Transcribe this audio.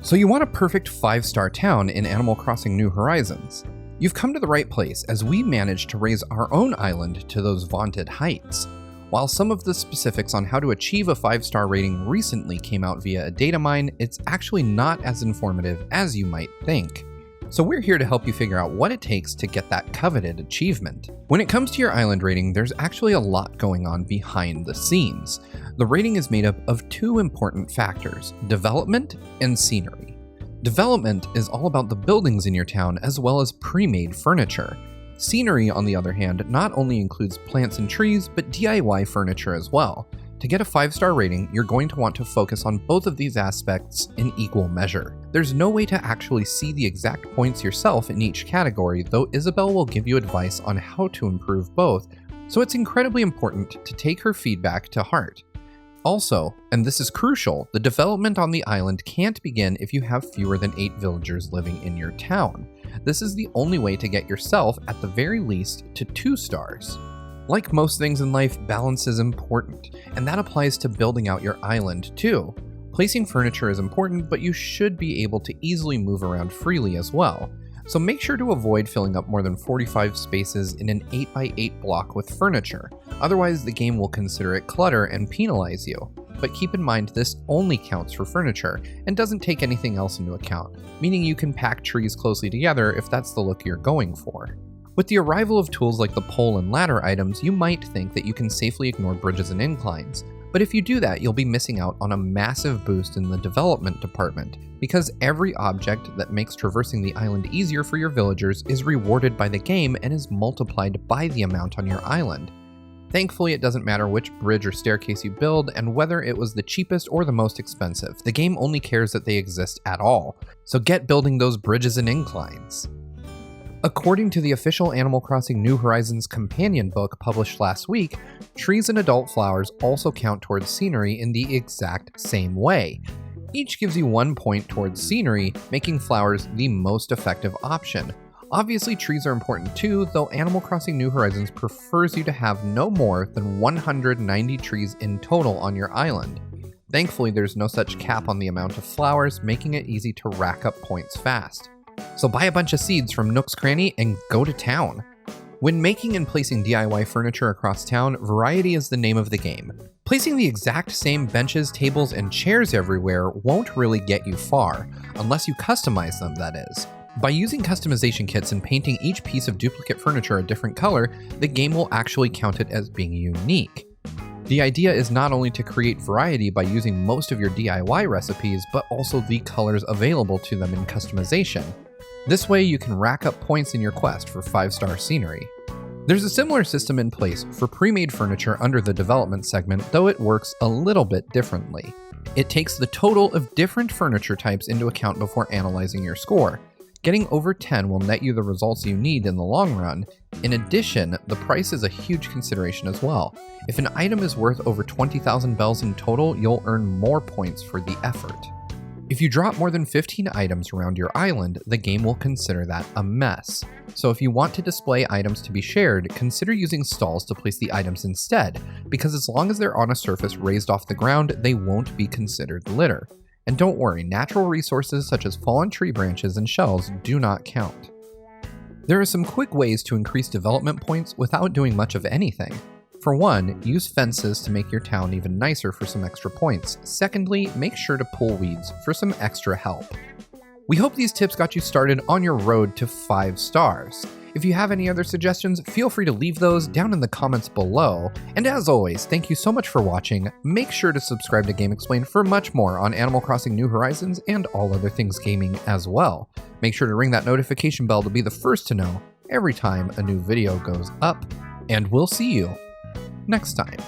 So you want a perfect 5-star town in Animal Crossing New Horizons. You've come to the right place as we managed to raise our own island to those vaunted heights. While some of the specifics on how to achieve a 5-star rating recently came out via a data mine, it's actually not as informative as you might think. So we're here to help you figure out what it takes to get that coveted achievement. When it comes to your island rating, there's actually a lot going on behind the scenes. The rating is made up of two important factors: development and scenery. Development is all about the buildings in your town as well as pre-made furniture. Scenery, on the other hand, not only includes plants and trees, but DIY furniture as well. To get a 5-star rating, you're going to want to focus on both of these aspects in equal measure. There's no way to actually see the exact points yourself in each category, though Isabelle will give you advice on how to improve both, so it's incredibly important to take her feedback to heart. Also, and this is crucial, the development on the island can't begin if you have fewer than 8 villagers living in your town. This is the only way to get yourself, at the very least, to 2 stars. Like most things in life, balance is important, and that applies to building out your island too. Placing furniture is important, but you should be able to easily move around freely as well. So make sure to avoid filling up more than 45 spaces in an 8x8 block with furniture, otherwise the game will consider it clutter and penalize you. But keep in mind this only counts for furniture and doesn't take anything else into account, meaning you can pack trees closely together if that's the look you're going for. With the arrival of tools like the pole and ladder items, you might think that you can safely ignore bridges and inclines. But if you do that, you'll be missing out on a massive boost in the development department, because every object that makes traversing the island easier for your villagers is rewarded by the game and is multiplied by the amount on your island. Thankfully, it doesn't matter which bridge or staircase you build and whether it was the cheapest or the most expensive. The game only cares that they exist at all. So get building those bridges and inclines. According to the official Animal Crossing New Horizons companion book published last week, trees and adult flowers also count towards scenery in the exact same way. Each gives you 1 point towards scenery, making flowers the most effective option. Obviously, trees are important too, though Animal Crossing New Horizons prefers you to have no more than 190 trees in total on your island. Thankfully, there's no such cap on the amount of flowers, making it easy to rack up points fast. So buy a bunch of seeds from Nook's Cranny and go to town. When making and placing DIY furniture across town, variety is the name of the game. Placing the exact same benches, tables, and chairs everywhere won't really get you far, unless you customize them, that is. By using customization kits and painting each piece of duplicate furniture a different color, the game will actually count it as being unique. The idea is not only to create variety by using most of your DIY recipes, but also the colors available to them in customization. This way you can rack up points in your quest for 5-star scenery. There's a similar system in place for pre-made furniture under the development segment, though it works a little bit differently. It takes the total of different furniture types into account before analyzing your score. Getting over 10 will net you the results you need in the long run. In addition, the price is a huge consideration as well. If an item is worth over 20,000 bells in total, you'll earn more points for the effort. If you drop more than 15 items around your island, the game will consider that a mess. So if you want to display items to be shared, consider using stalls to place the items instead, because as long as they're on a surface raised off the ground, they won't be considered litter. And don't worry, natural resources such as fallen tree branches and shells do not count. There are some quick ways to increase development points without doing much of anything. For one, use fences to make your town even nicer for some extra points. Secondly, make sure to pull weeds for some extra help. We hope these tips got you started on your road to 5 stars. If you have any other suggestions, feel free to leave those down in the comments below. And as always, thank you so much for watching. Make sure to subscribe to GameXplain for much more on Animal Crossing New Horizons and all other things gaming as well. Make sure to ring that notification bell to be the first to know every time a new video goes up. And we'll see you next time.